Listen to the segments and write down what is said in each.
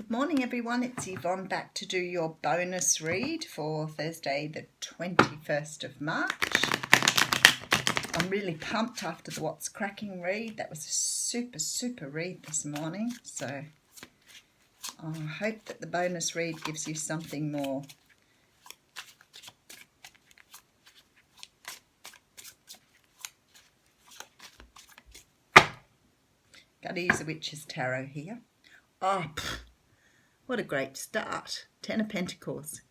Good morning everyone, it's Yvonne back to do your bonus read for Thursday the 21st of March. I'm really pumped after the What's Cracking read. That was a super read this morning, so I hope that the bonus read gives you something more. Got to use a Witch's Tarot here. What a great start. 10 of Pentacles.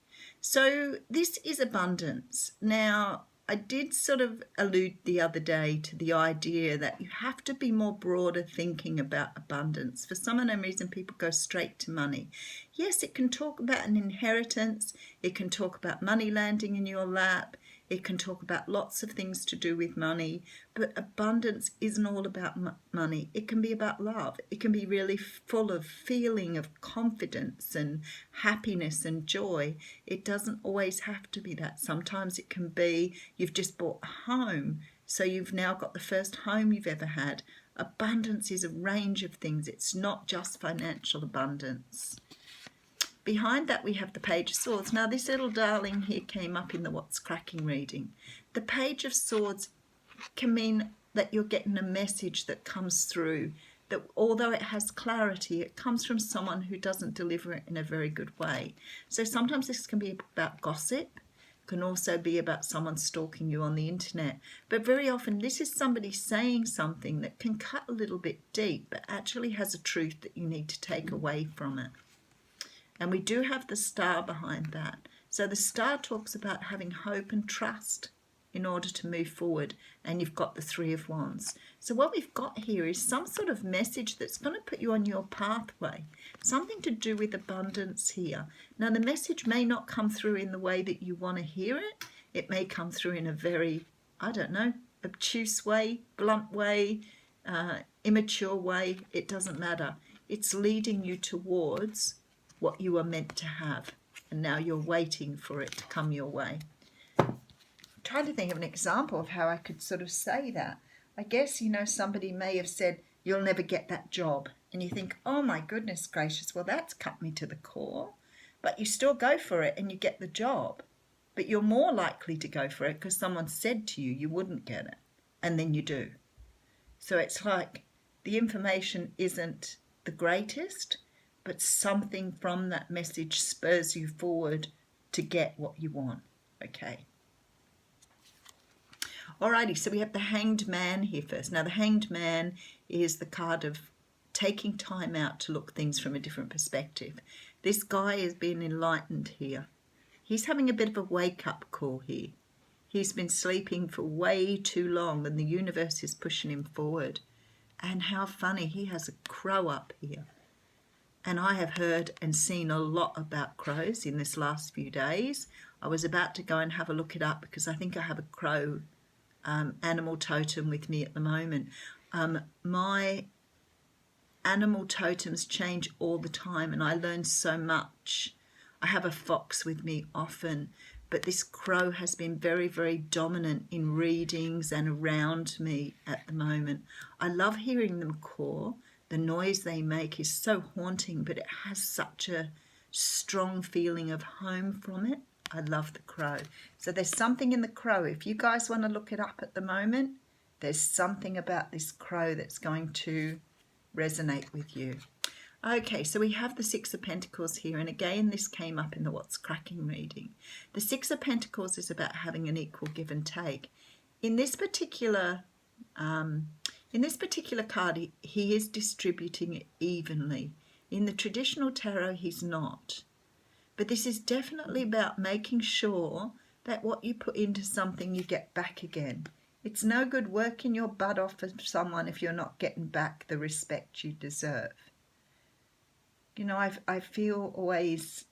So this is abundance. Now, I did sort of allude the other day to the idea that you have to be more broader thinking about abundance. For some unknown reason, people go straight to money. Yes, it can talk about an inheritance. It can talk about money landing in your lap. It can talk about lots of things to do with money, but abundance isn't all about money. It can be about love. It can be really full of feeling of confidence and happiness and joy. It doesn't always have to be that. Sometimes it can be you've just bought a home, so you've now got the first home you've ever had. Abundance is a range of things. It's not just financial abundance. Behind that we have the Page of Swords. Now this little darling here came up in the What's Cracking reading. The Page of Swords can mean that you're getting a message that comes through, that although it has clarity, it comes from someone who doesn't deliver it in a very good way. So sometimes this can be about gossip, can also be about someone stalking you on the internet. But very often this is somebody saying something that can cut a little bit deep, but actually has a truth that you need to take away from it. And we do have the Star behind that. So the Star talks about having hope and trust in order to move forward. And you've got the Three of Wands. So what we've got here is some sort of message that's going to put you on your pathway. Something to do with abundance here. Now the message may not come through in the way that you want to hear it. It may come through in a very, obtuse way, blunt way, immature way. It doesn't matter. It's leading you towards what you are meant to have, and now you're waiting for it to come your way. I'm trying to think of an example of how I could sort of say that. I guess, somebody may have said, you'll never get that job, and you think, oh my goodness gracious, well that's cut me to the core, but you still go for it and you get the job, but you're more likely to go for it because someone said to you wouldn't get it, and then you do. So it's like the information isn't the greatest, but something from that message spurs you forward to get what you want. Okay. Alrighty, so we have the Hanged Man here first. Now the Hanged Man is the card of taking time out to look things from a different perspective. This guy is being enlightened here. He's having a bit of a wake-up call here. He's been sleeping for way too long and the universe is pushing him forward. And how funny, he has a crow up here. And I have heard and seen a lot about crows in this last few days. I was about to go and have a look it up because I think I have a crow animal totem with me at the moment. My animal totems change all the time and I learn so much. I have a fox with me often, but this crow has been very dominant in readings and around me at the moment. I love hearing them caw. The noise they make is so haunting, but it has such a strong feeling of home from it. I love the crow. So there's something in the crow. If you guys want to look it up at the moment, there's something about this crow that's going to resonate with you. Okay, so we have the Six of Pentacles here, and again this came up in the What's Cracking reading. The Six of Pentacles is about having an equal give and take. In this particular card, he is distributing it evenly. In the traditional tarot, he's not. But this is definitely about making sure that what you put into something, you get back again. It's no good working your butt off for someone if you're not getting back the respect you deserve. I feel always,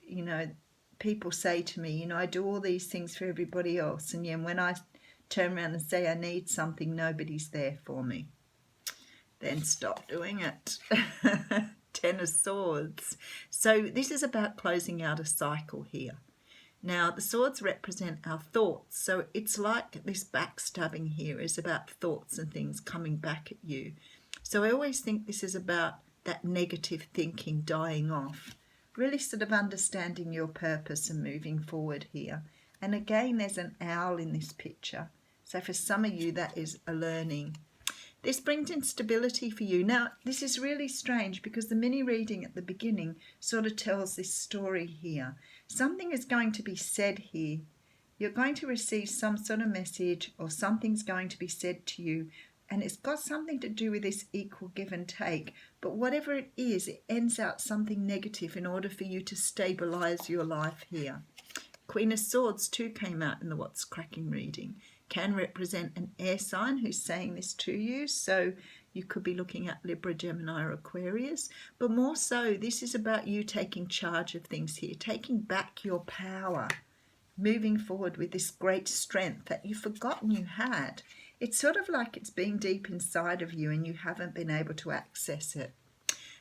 people say to me, I do all these things for everybody else. And when I turn around and say I need something, nobody's there for me. Then stop doing it. 10 of Swords. So this is about closing out a cycle here. Now the swords represent our thoughts, so it's like this backstabbing here is about thoughts and things coming back at you. So I always think this is about that negative thinking dying off. really sort of understanding your purpose and moving forward here. And again, there's an owl in this picture. So for some of you, that is a learning. This brings in stability for you. Now, this is really strange because the mini reading at the beginning sort of tells this story here. Something is going to be said here. You're going to receive some sort of message, or something's going to be said to you, and it's got something to do with this equal give and take. But whatever it is, it ends out something negative in order for you to stabilize your life here. Queen of Swords too came out in the What's Cracking reading. Can represent an air sign who's saying this to you. So you could be looking at Libra, Gemini, or Aquarius. But more so, this is about you taking charge of things here, taking back your power, moving forward with this great strength that you've forgotten you had. It's sort of like it's been deep inside of you and you haven't been able to access it.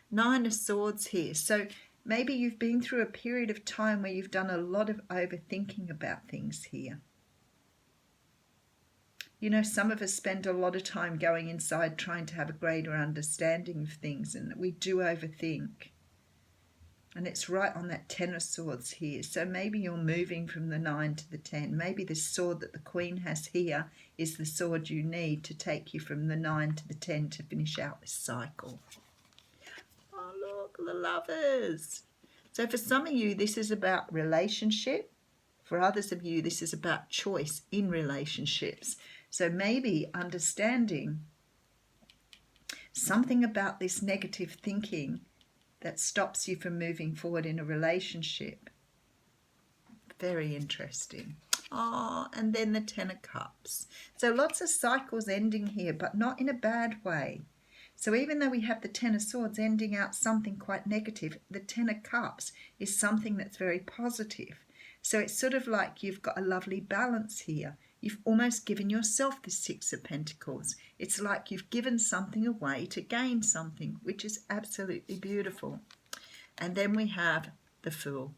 Nine of Swords here. So maybe you've been through a period of time where you've done a lot of overthinking about things here. You know, some of us spend a lot of time going inside trying to have a greater understanding of things, and we do overthink. And it's right on that Ten of Swords here. So maybe you're moving from the 9 to the 10. Maybe this sword that the Queen has here is the sword you need to take you from the 9 to the 10 to finish out this cycle. Oh, look, the Lovers. So for some of you, this is about relationship. For others of you, this is about choice in relationships. So maybe understanding something about this negative thinking that stops you from moving forward in a relationship. Very interesting. Oh, and then the Ten of Cups. So lots of cycles ending here, but not in a bad way. So even though we have the Ten of Swords ending out something quite negative, the Ten of Cups is something that's very positive. So it's sort of like you've got a lovely balance here. You've almost given yourself the Six of Pentacles. It's like you've given something away to gain something, which is absolutely beautiful. And then we have the Fool.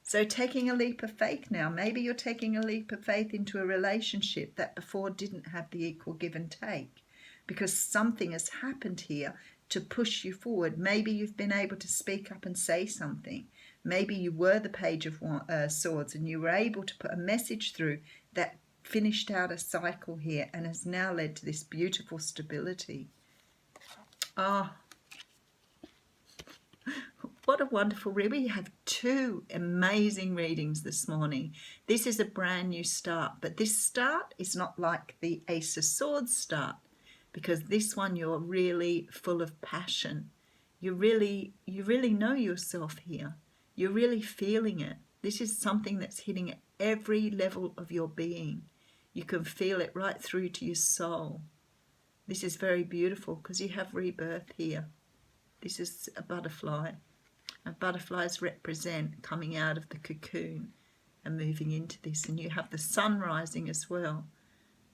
So taking a leap of faith now. Maybe you're taking a leap of faith into a relationship that before didn't have the equal give and take, because something has happened here to push you forward. Maybe you've been able to speak up and say something. Maybe you were the Page of Swords and you were able to put a message through that finished out a cycle here and has now led to this beautiful stability. Ah, what a wonderful reading. We have two amazing readings this morning. This is a brand new start, but this start is not like the Ace of Swords start, because this one you're really full of passion. You really know yourself here. You're really feeling it. This is something that's hitting at every level of your being. You can feel it right through to your soul. This is very beautiful because you have rebirth here. This is a butterfly. And butterflies represent coming out of the cocoon and moving into this. And you have the sun rising as well.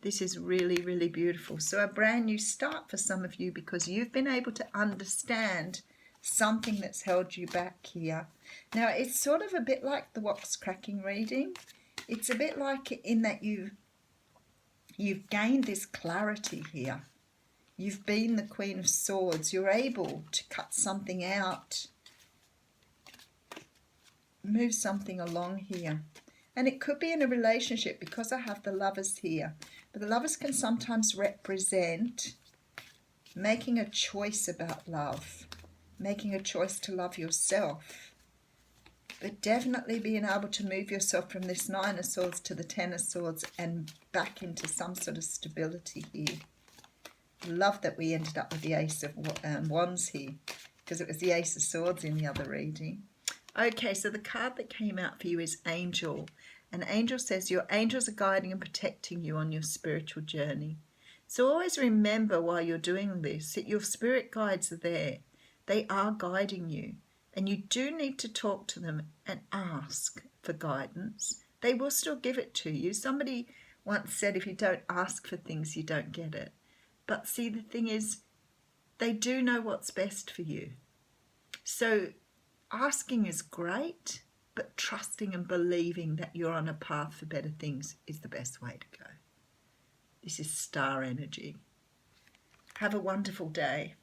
This is really, really beautiful. So a brand new start for some of you because you've been able to understand something that's held you back here. Now, it's sort of a bit like the What's Cracking reading. It's a bit like in that you've gained this clarity here. You've been the Queen of Swords. You're able to cut something out, move something along here. And it could be in a relationship because I have the Lovers here. But the Lovers can sometimes represent making a choice about love, making a choice to love yourself. But definitely being able to move yourself from this Nine of Swords to the Ten of Swords and back into some sort of stability here. Love that we ended up with the Ace of Wands here, because it was the Ace of Swords in the other reading. Okay, so the card that came out for you is Angel. And Angel says your angels are guiding and protecting you on your spiritual journey. So always remember while you're doing this that your spirit guides are there. They are guiding you. And you do need to talk to them and ask for guidance. They will still give it to you. Somebody once said if you don't ask for things, you don't get it. But see, the thing is, they do know what's best for you. So asking is great, but trusting and believing that you're on a path for better things is the best way to go. This is star energy. Have a wonderful day.